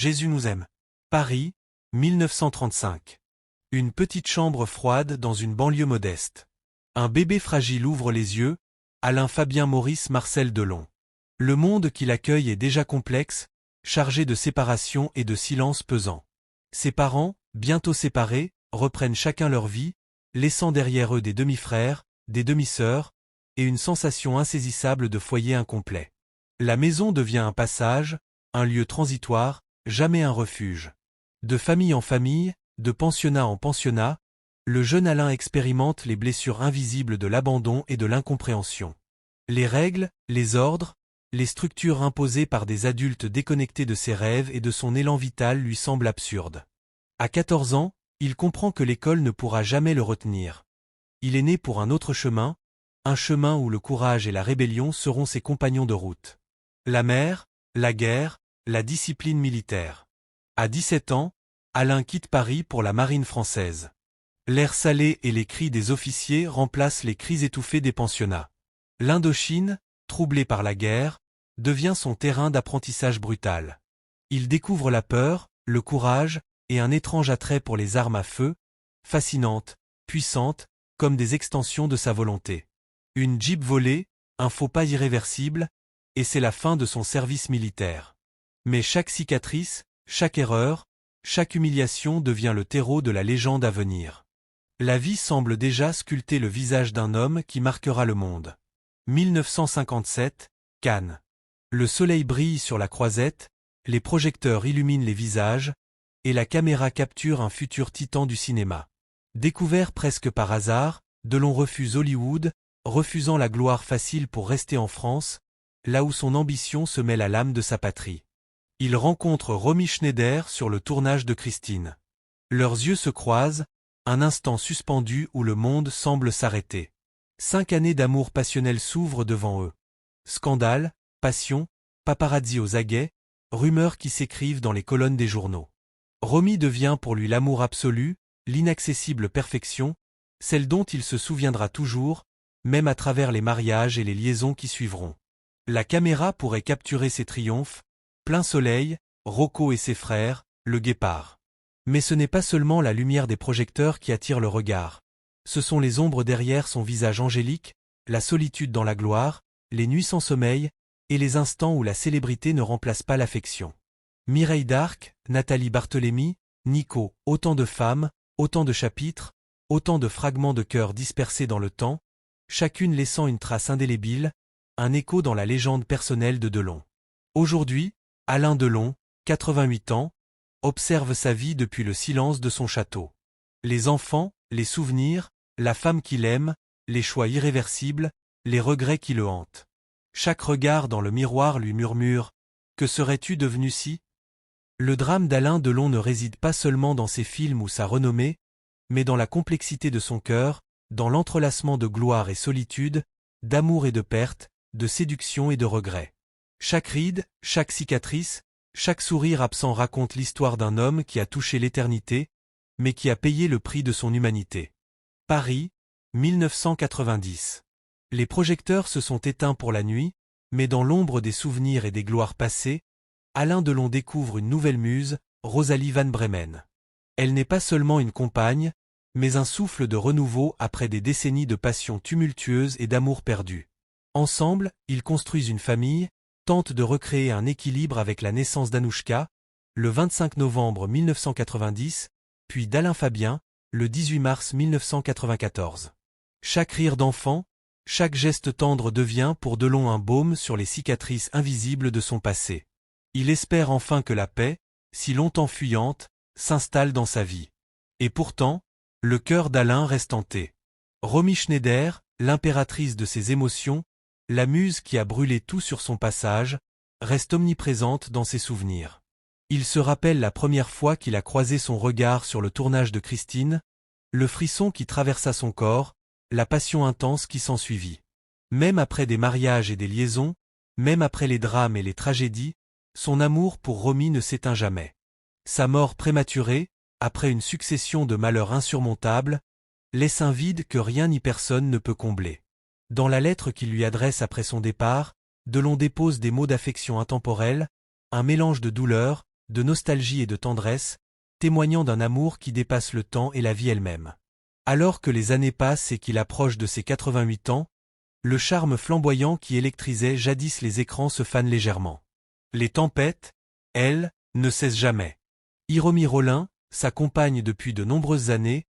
Jésus nous aime. Paris, 1935. Une petite chambre froide dans une banlieue modeste. Un bébé fragile ouvre les yeux, Alain Fabien Maurice Marcel Delon. Le monde qui l'accueille est déjà complexe, chargé de séparation et de silence pesant. Ses parents, bientôt séparés, reprennent chacun leur vie, laissant derrière eux des demi-frères, des demi-sœurs, et une sensation insaisissable de foyer incomplet. La maison devient un passage, un lieu transitoire, jamais un refuge. De famille en famille, de pensionnat en pensionnat, le jeune Alain expérimente les blessures invisibles de l'abandon et de l'incompréhension. Les règles, les ordres, les structures imposées par des adultes déconnectés de ses rêves et de son élan vital lui semblent absurdes. À 14 ans, il comprend que l'école ne pourra jamais le retenir. Il est né pour un autre chemin, un chemin où le courage et la rébellion seront ses compagnons de route. La mer, la guerre, la discipline militaire. À 17 ans, Alain quitte Paris pour la marine française. L'air salé et les cris des officiers remplacent les cris étouffés des pensionnats. L'Indochine, troublée par la guerre, devient son terrain d'apprentissage brutal. Il découvre la peur, le courage et un étrange attrait pour les armes à feu, fascinantes, puissantes, comme des extensions de sa volonté. Une Jeep volée, un faux pas irréversible, et c'est la fin de son service militaire. Mais chaque cicatrice, chaque erreur, chaque humiliation devient le terreau de la légende à venir. La vie semble déjà sculpter le visage d'un homme qui marquera le monde. 1957, Cannes. Le soleil brille sur la Croisette, les projecteurs illuminent les visages, et la caméra capture un futur titan du cinéma. Découvert presque par hasard, Delon refuse Hollywood, refusant la gloire facile pour rester en France, là où son ambition se mêle à l'âme de sa patrie. Il rencontre Romy Schneider sur le tournage de Christine. Leurs yeux se croisent, un instant suspendu où le monde semble s'arrêter. 5 années d'amour passionnel s'ouvrent devant eux. Scandale, passion, paparazzi aux aguets, rumeurs qui s'écrivent dans les colonnes des journaux. Romy devient pour lui l'amour absolu, l'inaccessible perfection, celle dont il se souviendra toujours, même à travers les mariages et les liaisons qui suivront. La caméra pourrait capturer ses triomphes, plein soleil, Rocco et ses frères, le guépard. Mais ce n'est pas seulement la lumière des projecteurs qui attire le regard. Ce sont les ombres derrière son visage angélique, la solitude dans la gloire, les nuits sans sommeil, et les instants où la célébrité ne remplace pas l'affection. Mireille d'Arc, Nathalie Barthélemy, Nico, autant de femmes, autant de chapitres, autant de fragments de cœur dispersés dans le temps, chacune laissant une trace indélébile, un écho dans la légende personnelle de Delon. Aujourd'hui, Alain Delon, 88 ans, observe sa vie depuis le silence de son château. Les enfants, les souvenirs, la femme qu'il aime, les choix irréversibles, les regrets qui le hantent. Chaque regard dans le miroir lui murmure « Que serais-tu devenu si ?» Le drame d'Alain Delon ne réside pas seulement dans ses films ou sa renommée, mais dans la complexité de son cœur, dans l'entrelacement de gloire et solitude, d'amour et de perte, de séduction et de regret. Chaque ride, chaque cicatrice, chaque sourire absent raconte l'histoire d'un homme qui a touché l'éternité, mais qui a payé le prix de son humanité. Paris, 1990. Les projecteurs se sont éteints pour la nuit, mais dans l'ombre des souvenirs et des gloires passées, Alain Delon découvre une nouvelle muse, Rosalie Van Bremen. Elle n'est pas seulement une compagne, mais un souffle de renouveau après des décennies de passion tumultueuse et d'amour perdu. Ensemble, ils construisent une famille, tentent de recréer un équilibre avec la naissance d'Anouchka, le 25 novembre 1990, puis d'Alain Fabien, le 18 mars 1994. Chaque rire d'enfant, chaque geste tendre devient pour Delon un baume sur les cicatrices invisibles de son passé. Il espère enfin que la paix, si longtemps fuyante, s'installe dans sa vie. Et pourtant, le cœur d'Alain reste hanté. Romy Schneider, l'impératrice de ses émotions, la muse qui a brûlé tout sur son passage, reste omniprésente dans ses souvenirs. Il se rappelle la première fois qu'il a croisé son regard sur le tournage de Christine, le frisson qui traversa son corps, la passion intense qui s'ensuivit. Même après des mariages et des liaisons, même après les drames et les tragédies, son amour pour Romy ne s'éteint jamais. Sa mort prématurée, après une succession de malheurs insurmontables, laisse un vide que rien ni personne ne peut combler. Dans la lettre qu'il lui adresse après son départ, Delon dépose des mots d'affection intemporelle, un mélange de douleur, de nostalgie et de tendresse, témoignant d'un amour qui dépasse le temps et la vie elle-même. Alors que les années passent et qu'il approche de ses 88 ans, le charme flamboyant qui électrisait jadis les écrans se fane légèrement. Les tempêtes, elles, ne cessent jamais. Hiromi Rollin, sa compagne depuis de nombreuses années,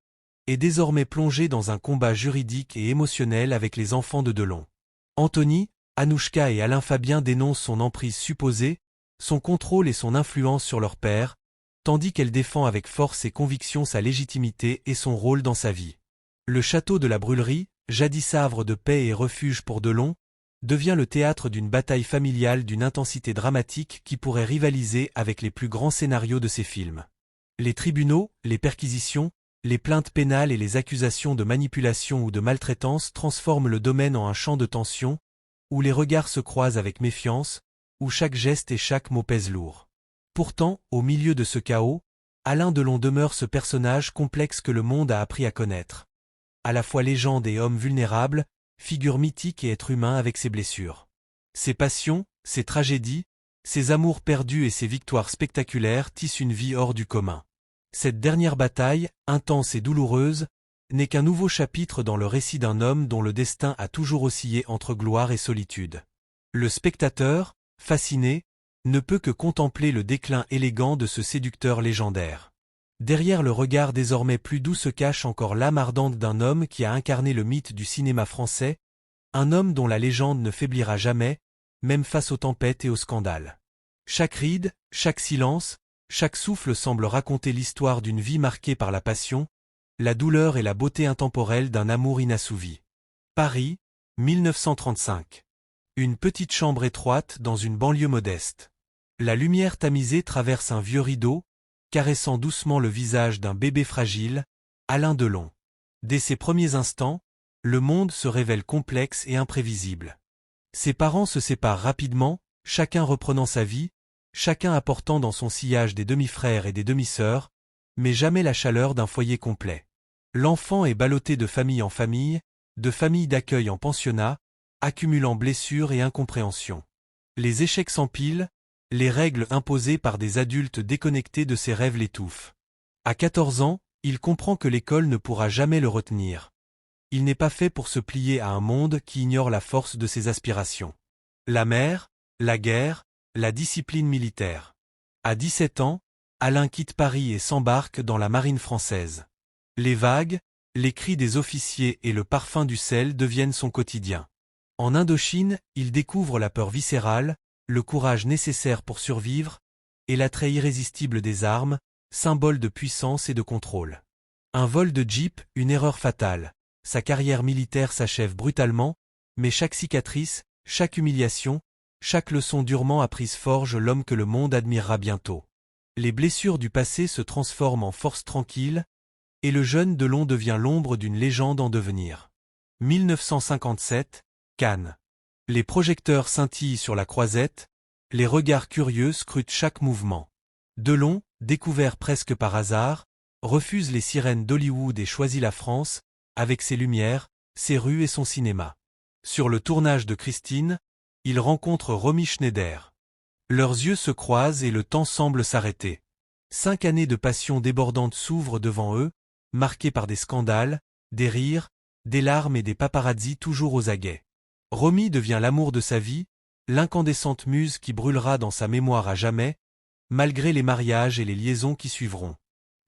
est désormais plongée dans un combat juridique et émotionnel avec les enfants de Delon. Anthony, Anouchka et Alain Fabien dénoncent son emprise supposée, son contrôle et son influence sur leur père, tandis qu'elle défend avec force et conviction sa légitimité et son rôle dans sa vie. Le château de la Brûlerie, jadis havre de paix et refuge pour Delon, devient le théâtre d'une bataille familiale d'une intensité dramatique qui pourrait rivaliser avec les plus grands scénarios de ses films. Les tribunaux, les perquisitions, les plaintes pénales et les accusations de manipulation ou de maltraitance transforment le domaine en un champ de tension, où les regards se croisent avec méfiance, où chaque geste et chaque mot pèsent lourd. Pourtant, au milieu de ce chaos, Alain Delon demeure ce personnage complexe que le monde a appris à connaître. À la fois légende et homme vulnérable, figure mythique et être humain avec ses blessures. Ses passions, ses tragédies, ses amours perdus et ses victoires spectaculaires tissent une vie hors du commun. Cette dernière bataille, intense et douloureuse, n'est qu'un nouveau chapitre dans le récit d'un homme dont le destin a toujours oscillé entre gloire et solitude. Le spectateur, fasciné, ne peut que contempler le déclin élégant de ce séducteur légendaire. Derrière le regard désormais plus doux se cache encore l'âme ardente d'un homme qui a incarné le mythe du cinéma français, un homme dont la légende ne faiblira jamais, même face aux tempêtes et aux scandales. Chaque ride, chaque silence, chaque souffle semble raconter l'histoire d'une vie marquée par la passion, la douleur et la beauté intemporelle d'un amour inassouvi. Paris, 1935. Une petite chambre étroite dans une banlieue modeste. La lumière tamisée traverse un vieux rideau, caressant doucement le visage d'un bébé fragile, Alain Delon. Dès ses premiers instants, le monde se révèle complexe et imprévisible. Ses parents se séparent rapidement, chacun reprenant sa vie, chacun apportant dans son sillage des demi-frères et des demi-sœurs, mais jamais la chaleur d'un foyer complet. L'enfant est ballotté de famille en famille, de famille d'accueil en pensionnat, accumulant blessures et incompréhensions. Les échecs s'empilent, les règles imposées par des adultes déconnectés de ses rêves l'étouffent. À 14 ans, il comprend que l'école ne pourra jamais le retenir. Il n'est pas fait pour se plier à un monde qui ignore la force de ses aspirations. La mer, la guerre, la discipline militaire. À 17 ans, Alain quitte Paris et s'embarque dans la marine française. Les vagues, les cris des officiers et le parfum du sel deviennent son quotidien. En Indochine, il découvre la peur viscérale, le courage nécessaire pour survivre, et l'attrait irrésistible des armes, symbole de puissance et de contrôle. Un vol de jeep, une erreur fatale. Sa carrière militaire s'achève brutalement, mais chaque cicatrice, chaque humiliation, chaque leçon durement apprise forge l'homme que le monde admirera bientôt. Les blessures du passé se transforment en force tranquille, et le jeune Delon devient l'ombre d'une légende en devenir. 1957, Cannes. Les projecteurs scintillent sur la Croisette, les regards curieux scrutent chaque mouvement. Delon, découvert presque par hasard, refuse les sirènes d'Hollywood et choisit la France, avec ses lumières, ses rues et son cinéma. Sur le tournage de Christine, il rencontre Romy Schneider. Leurs yeux se croisent et le temps semble s'arrêter. 5 années de passion débordante s'ouvrent devant eux, marquées par des scandales, des rires, des larmes et des paparazzis toujours aux aguets. Romy devient l'amour de sa vie, l'incandescente muse qui brûlera dans sa mémoire à jamais, malgré les mariages et les liaisons qui suivront.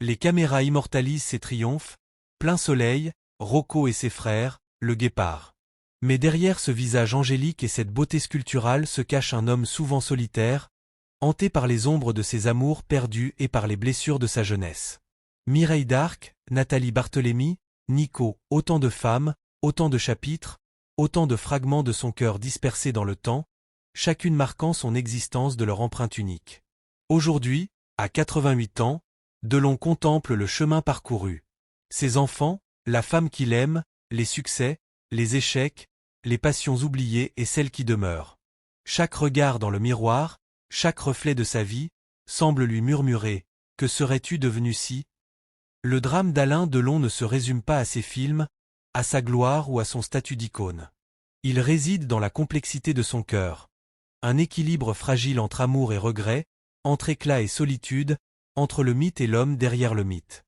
Les caméras immortalisent ses triomphes, plein soleil, Rocco et ses frères, le guépard. Mais derrière ce visage angélique et cette beauté sculpturale se cache un homme souvent solitaire, hanté par les ombres de ses amours perdus et par les blessures de sa jeunesse. Mireille d'Arc, Nathalie Barthélemy, Nico, autant de femmes, autant de chapitres, autant de fragments de son cœur dispersés dans le temps, chacune marquant son existence de leur empreinte unique. Aujourd'hui, à 88 ans, Delon contemple le chemin parcouru. Ses enfants, la femme qu'il aime, les succès, les échecs, les passions oubliées et celles qui demeurent. Chaque regard dans le miroir, chaque reflet de sa vie, semble lui murmurer « Que serais-tu devenu si ?» Le drame d'Alain Delon ne se résume pas à ses films, à sa gloire ou à son statut d'icône. Il réside dans la complexité de son cœur. Un équilibre fragile entre amour et regret, Entre éclat et solitude, entre le mythe et l'homme derrière le mythe.